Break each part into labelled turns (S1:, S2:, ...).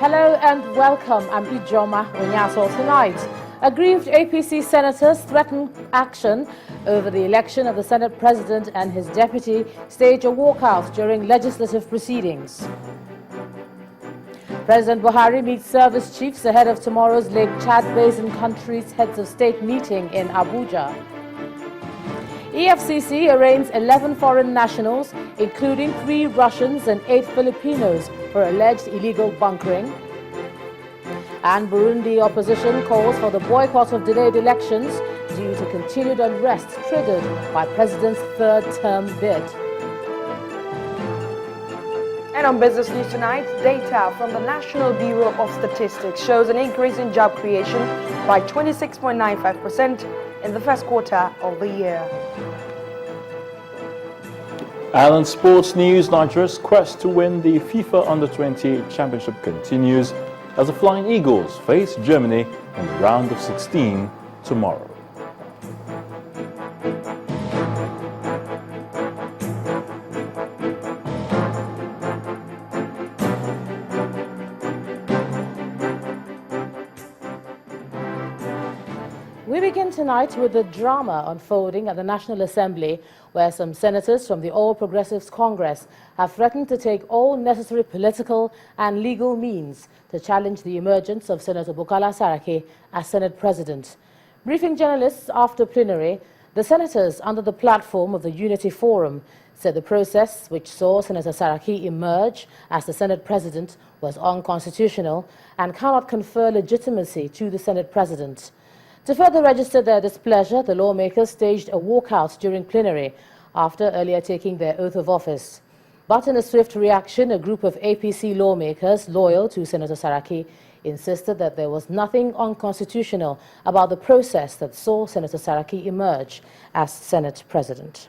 S1: Hello and welcome. I'm Ijoma Onyaso. Tonight, aggrieved APC senators threaten action over the election of the Senate President and his deputy, stage a walkout during legislative proceedings. President Buhari meets service chiefs ahead of tomorrow's Lake Chad Basin countries' heads of state meeting in Abuja. EFCC arraigns 11 foreign nationals, including 3 Russians and 8 Filipinos, for alleged illegal bunkering. And Burundi opposition calls for the boycott of delayed elections due to continued unrest triggered by President's third-term bid.
S2: And on Business News tonight, data from the National Bureau of Statistics shows an increase in job creation by 26.95% in the first quarter of the year.
S3: And sports news, Nigeria's quest to win the FIFA Under-20 Championship continues as the Flying Eagles face Germany in the round of 16 tomorrow.
S1: We begin tonight with the drama unfolding at the National Assembly, where some senators from the All Progressives Congress have threatened to take all necessary political and legal means to challenge the emergence of Senator Bukola Saraki as Senate President. Briefing journalists after plenary, the senators under the platform of the Unity Forum said the process which saw Senator Saraki emerge as the Senate President was unconstitutional and cannot confer legitimacy to the Senate President. To further register their displeasure, the lawmakers staged a walkout during plenary after earlier taking their oath of office. But in a swift reaction, a group of APC lawmakers loyal to Senator Saraki insisted that there was nothing unconstitutional about the process that saw Senator Saraki emerge as Senate President.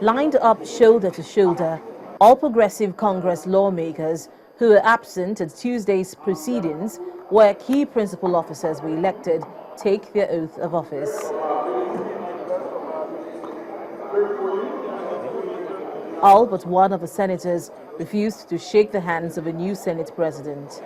S1: Lined up shoulder to shoulder, All Progressive Congress lawmakers who were absent at Tuesday's proceedings, where key principal officers were elected, take their oath of office. All but one of the senators refused to shake the hands of a new Senate President.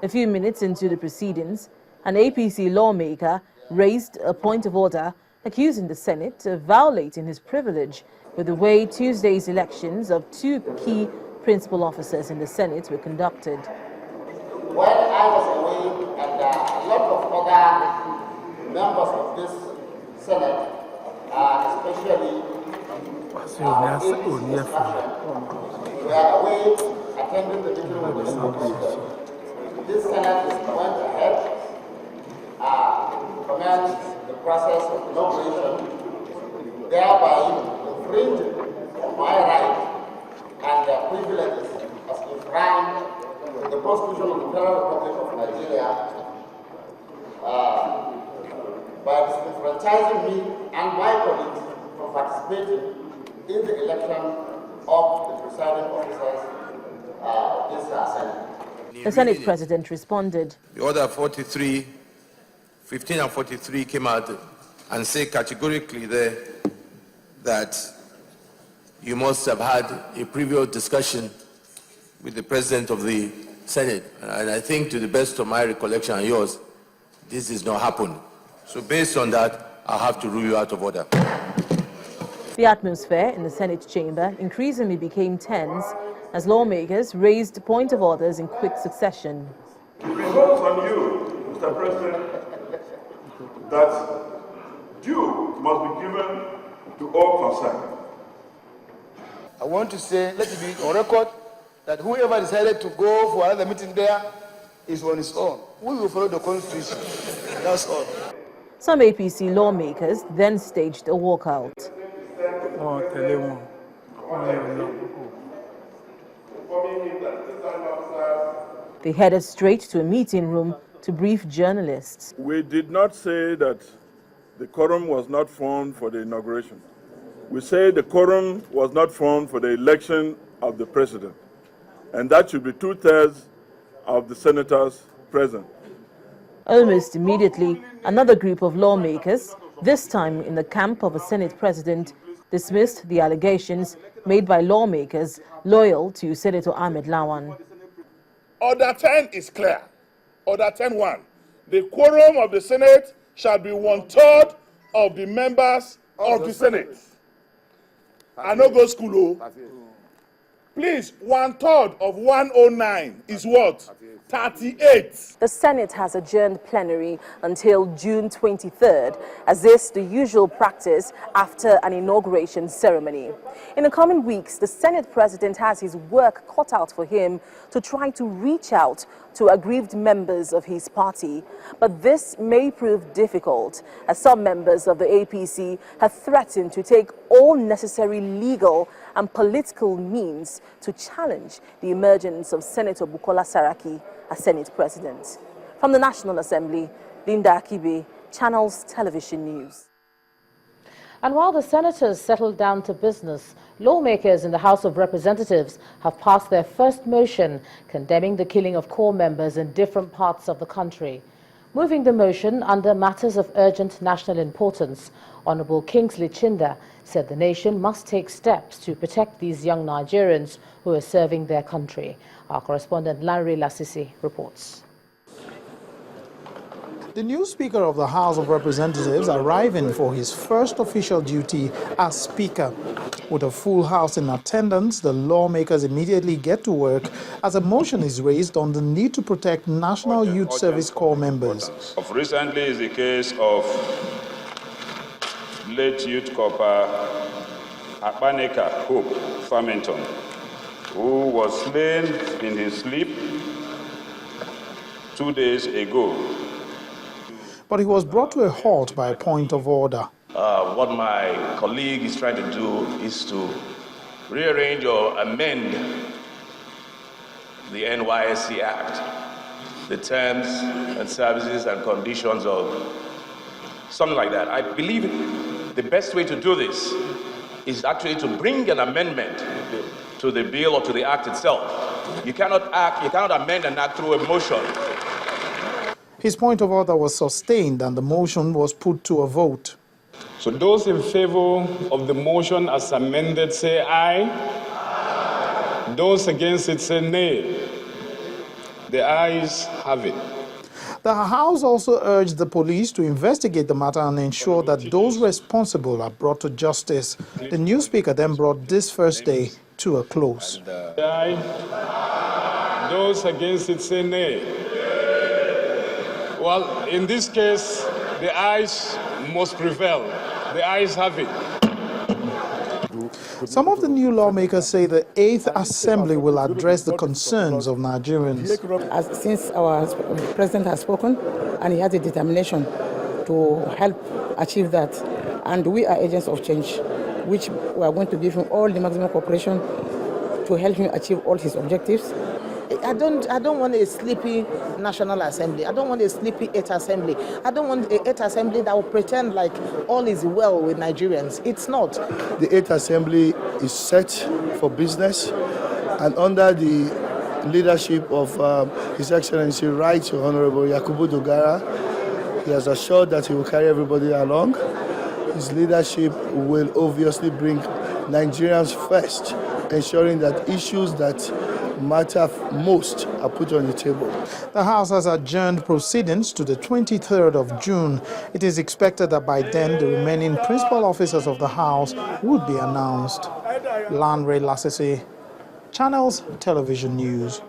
S1: A few minutes into the proceedings, an APC lawmaker raised a point of order accusing the Senate of violating his privilege with the way Tuesday's elections of 2 key principal officers in the Senate were conducted.
S4: When I was away and a lot of other members of this Senate, especially were away attending the meeting of the Senate. This Senate is went ahead, commenced the process of inauguration, thereby infringing my right and privileges as enshrined in the Constitution of the Federal Republic of Nigeria by disenfranchising me and my colleagues from participating in the election of the presiding officers of this Senate.
S1: The Senate President responded.
S5: The order 15 and 43 came out and say categorically there that you must have had a previous discussion with the President of the Senate. And I think, to the best of my recollection and yours, this has not happened. So based on that, I have to rule you out of order.
S1: The atmosphere in the Senate chamber increasingly became tense as lawmakers raised point of orders in quick succession.
S6: It results on you, Mr. President, that due must be given to all concerned.
S4: I want to say, let it be on record, that whoever decided to go for another meeting there is on his own. We will follow the Constitution. That's all.
S1: Some APC lawmakers then staged a walkout. They headed straight to a meeting room to brief journalists.
S6: We did not say that the quorum was not formed for the inauguration. We say the quorum was not formed for the election of the president. and that should be 2/3 of the senators present.
S7: Almost immediately, another group of lawmakers, this time in the camp of a Senate president, dismissed the allegations made by lawmakers loyal to Senator Ahmed Lawan.
S8: Order 10 is clear. Order 10.1. The quorum of the Senate shall be 1/3 of the members of the Senate. I no go school. Please, 1/3 of 109 is what? 38.
S7: The Senate has adjourned plenary until June 23rd, as is the usual practice after an inauguration ceremony. In the coming weeks, the Senate president has his work cut out for him to try to reach out to aggrieved members of his party. But this may prove difficult, as some members of the APC have threatened to take all necessary legal and political means to challenge the emergence of Senator Bukola Saraki as Senate President. From the National Assembly, Linda Akibe, Channels Television News.
S1: And while the senators settled down to business, lawmakers in the House of Representatives have passed their first motion condemning the killing of corps members in different parts of the country. Moving the motion under matters of urgent national importance, Honorable Kingsley Chinda said the nation must take steps to protect these young Nigerians who are serving their country. Our correspondent Lanre Lasisi reports.
S9: The new Speaker of the House of Representatives arriving for his first official duty as Speaker. With a full House in attendance, the lawmakers immediately get to work as a motion is raised on the need to protect National Youth Service Corps members.
S6: Recently is the case of late youth corper Akpaneka Hope Farmington, who was slain in his sleep 2 days ago.
S9: But he was brought to a halt by a point of order.
S10: What my colleague is trying to do is to rearrange or amend the NYSC Act, the terms and services and conditions of something like that. I believe the best way to do this is actually to bring an amendment to the bill or to the act itself. You cannot amend an act through a motion.
S9: His point of order was sustained and the motion was put to a vote.
S6: So those in favor of the motion as amended say aye. Those against it say nay. The ayes have it.
S9: The House also urged the police to investigate the matter and ensure that those responsible are brought to justice. The new Speaker then brought this first day to a close.
S6: Aye. Those against it say nay. Well, in this case, the ayes must prevail. The ayes have it.
S9: Some of the new lawmakers say the 8th Assembly will address the concerns of Nigerians.
S11: Since our president has spoken and he has a determination to help achieve that, and we are agents of change, which we are going to give him all the maximum cooperation to help him achieve all his objectives.
S12: I don't want a sleepy National Assembly. I don't want a sleepy 8th Assembly. I don't want a 8th Assembly that will pretend like all is well with Nigerians. It's not.
S13: The 8th Assembly is set for business, and under the leadership of His Excellency Right Honorable Yakubu Dogara, he has assured that he will carry everybody along. His leadership will obviously bring Nigerians first, ensuring that issues that matter most are put on the table.
S9: The House has adjourned proceedings to the 23rd of June. It is expected that by then the remaining principal officers of the House would be announced. Lanre Lasisi, Channels Television News.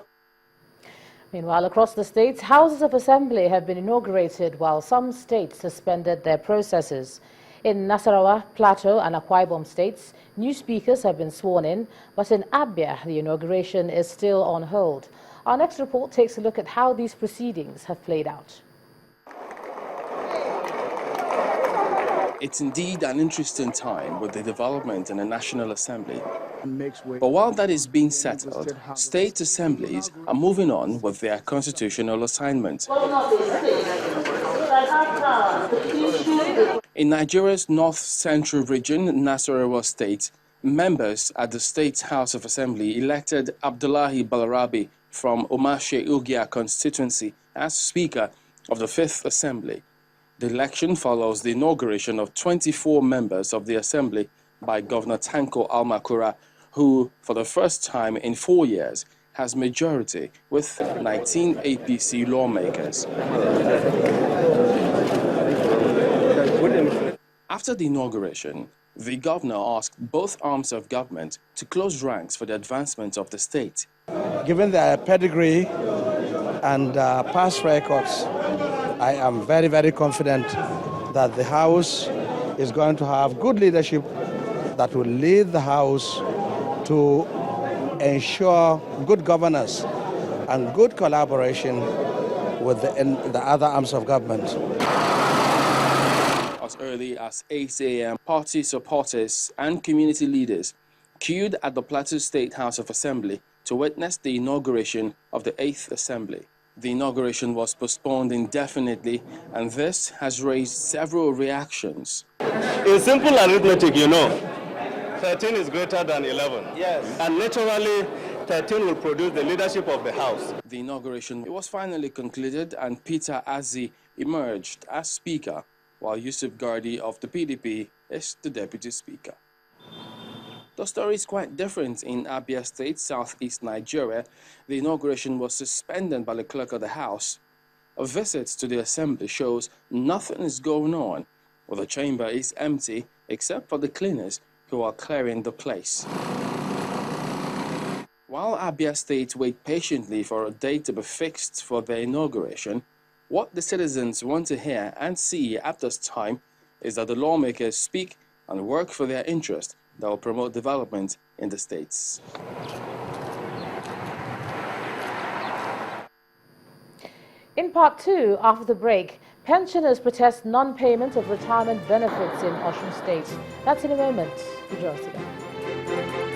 S1: Meanwhile, across the states, houses of assembly have been inaugurated while some states suspended their processes. In Nasarawa, Plateau and Akwa Ibom states, new speakers have been sworn in, but in Abia, the inauguration is still on hold. Our next report takes a look at how these proceedings have played out.
S14: It's indeed an interesting time with the development in the National Assembly. But while that is being settled, state assemblies are moving on with their constitutional assignment. In Nigeria's north-central region, Nasarawa State, members at the State House of Assembly elected Abdullahi Balarabi from Omashe Ugia constituency as Speaker of the 5th Assembly. The election follows the inauguration of 24 members of the Assembly by Governor Tanko Almakura, who, for the first time in 4 years, has majority with 19 APC lawmakers. After the inauguration, the governor asked both arms of government to close ranks for the advancement of the state.
S15: Given their pedigree and past records, I am very, very confident that the House is going to have good leadership that will lead the House to ensure good governance and good collaboration with the other arms of government.
S14: As early as 8 a.m., party supporters and community leaders queued at the Plateau State House of Assembly to witness the inauguration of the 8th Assembly. The inauguration was postponed indefinitely, and this has raised several reactions.
S16: In simple arithmetic, you know, 13 is greater than 11. Yes. And naturally, 13 will produce the leadership of the House.
S14: The inauguration was finally concluded, and Peter Azzi emerged as Speaker, while Yusuf Gardi of the PDP is the Deputy Speaker. The story is quite different in Abia State, southeast Nigeria. The inauguration was suspended by the clerk of the House. A visit to the Assembly shows nothing is going on, or the chamber is empty except for the cleaners who are clearing the place. While Abia State wait patiently for a date to be fixed for their inauguration, what the citizens want to hear and see at this time is that the lawmakers speak and work for their interest that will promote development in the states.
S1: In part 2, after the break, pensioners protest non-payment of retirement benefits in Osun State. That's in a moment. Enjoy us again.